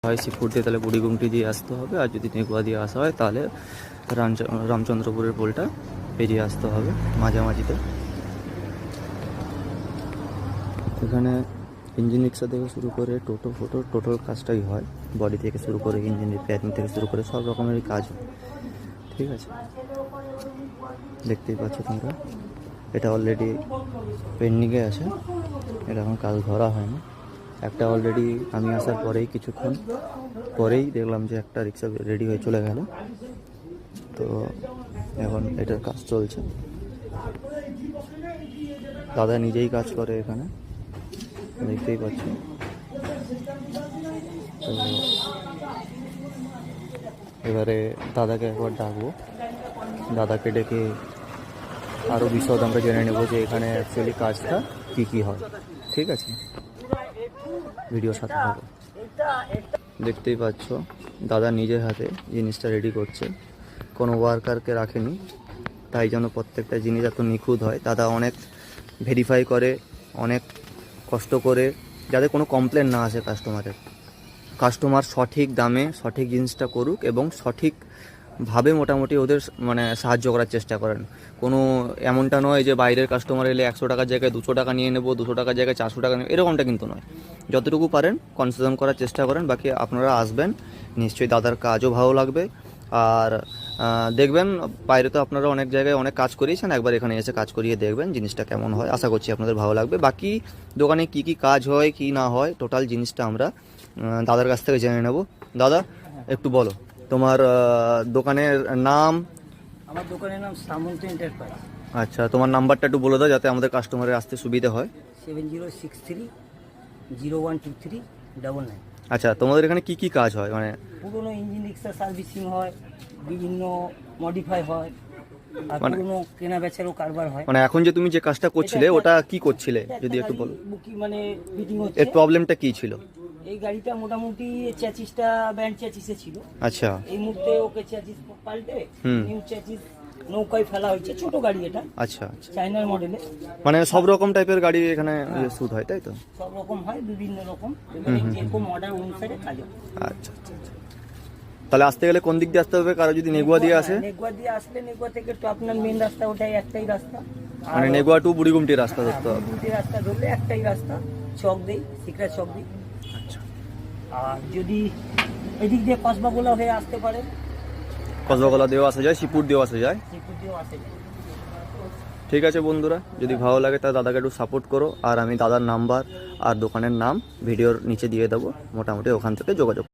হয় শিবপুর দিয়ে তাহলে বুড়িগুমটি দিয়ে আসতে হবে, আর যদি নেগুয়া দিয়ে আসা হয় তাহলে রামচন্দ্রপুরের পোলটা পেরিয়ে আসতে হবে মাঝামাঝিতে। এখানে ইঞ্জিন রিক্সা থেকে শুরু করে টোটোর কাজটাই হয়, বডি থেকে শুরু করে ইঞ্জিন রিপেয়ারিং থেকে শুরু করে সব রকমেরই কাজ হয়। ঠিক আছে, দেখতেই পাচ্ছ তোমরা, এটা অলরেডি পেন্ডিংয়ে আছে, এটা এখন কাজ ধরা হয়নি। একটা অলরেডি আমি আসার পরেই কিছুক্ষণ পরেই দেখলাম যে একটা রিক্সা রেডি হয়ে চলে গেল, তো এখন এটার কাজ চলছে। দাদা নিজেই কাজ করে এখানে, দেখতেই পাচ্ছি। তো এবারে দাদাকে একবার ডাকবো, দাদাকে ডেকে আরও বিশদ আমরা জেনে নেবো যে এখানে অ্যাকচুয়ালি কাজটা কী হয়। ঠিক আছে, ভিডিও সাথে থাকো। দেখতেই পাচ্ছ দাদা নিজের হাতে জিনিসটা রেডি করছে, কোনো ওয়ার্কারকে রাখেনি, তাই যেন প্রত্যেকটা জিনিস এত নিখুঁত হয়। দাদা অনেক ভেরিফাই করে, অনেক কষ্ট করে, যাতে কোনো কমপ্লেন না আসে কাস্টমার সঠিক দামে সঠিক জিনিসটা করুক এবং সঠিকভাবে মোটামুটি ওদের মানে সাহায্য করার চেষ্টা করেন। কোনো এমনটা নয় যে বাইরের কাস্টমার এলে 100 টাকার জায়গায় 200 টাকা নিয়ে নেবো, 200 টাকার জায়গায় 400 টাকা নেব, এরকমটা কিন্তু নয়। যতটুকু পারেন কনসেশন করার চেষ্টা করেন। বাকি আপনারা আসবেন, নিশ্চয়ই দাদার কাজও ভালো লাগবে। আর দেখবেন, বাইরে তো আপনারা অনেক জায়গায় অনেক কাজ করিয়েছেন, একবার এখানে এসে কাজ করিয়ে দেখবেন জিনিসটা কেমন হয়, আশা করছি আপনাদের ভালো লাগবে। বাকি দোকানে কি কি কাজ হয় কি না হয় টোটাল জিনিসটা আমরা দাদার কাছ থেকে জেনে নেব। দাদা একটু বলো তোমার দোকানের নাম। আমার দোকানের নাম সামন্ত এন্টারপ্রাইজ। আচ্ছা, তোমার নাম্বারটা একটু বলে দাও যাতে আমাদের কাস্টমারের আসতে সুবিধা হয়। 7063012399। আচ্ছা, তোমাদের এখানে কি কি কাজ হয়? মানে পুরোনো ইঞ্জিন রিক্সা সার্ভিসিং হয়, বিভিন্ন মডিফাই হয়, আর পুরোনো কেনা বেচারও কারবার হয়। মানে এখন যে তুমি যে কাজটা করছিলে ওটা কি করছিলে যদি একটু বলো। বুকি মানে ফিটিং হচ্ছে। এর প্রবলেমটা কি ছিল? এই গাড়িটা মোটামুটি চ্যাচিসটা ব্যান্ড চ্যাচিসে ছিল। আচ্ছা, এই মুহূর্তে ওকে চ্যাচিস পাল্টে নিউ চ্যাচিস নৌকায় ফেলা হয়েছে। ছোট গাড়ি এটা। আচ্ছা, চাইনার মডেলে। মানে সব রকম টাইপের গাড়ি এখানে শুট হয়, তাই তো? সব রকম হয়, বিভিন্ন রকম, যেরকম অর্ডার অনুসারে কাজ হয়। আচ্ছা আচ্ছা আচ্ছা, তাহলে আসতে গেলে কোন দিক দিয়ে আসতে হবে? কারো যদি নেগুয়া দিয়ে আসে? নেগুয়া দিয়ে আসলে নেগুয়া থেকে তো আপনার মেন রাস্তা ওটাই একটাই রাস্তা, মানে নেগুয়া টু বুড়িগুমটি রাস্তা ধরতে হবে? বুড়িগুমটি রাস্তা ধরলে একটাই রাস্তা, চক দেই, সিকরা চক দেই। আচ্ছা, আর যদি এদিক দিয়ে কসবাগোলা হয়ে আসতে পারে, কসবাগোলা দিয়েও আসা যায়, শিবপুর দিয়েও আসা যায়। শিবপুর দিয়েও আসে যায়। ঠিক আছে বন্ধুরা, যদি ভালো লাগে তাহলে দাদাকে একটু সাপোর্ট করো, আর আমি দাদার নাম্বার আর দোকানের নাম ভিডিওর নিচে দিয়ে দেবো, মোটামুটি ওখান থেকে যোগাযোগ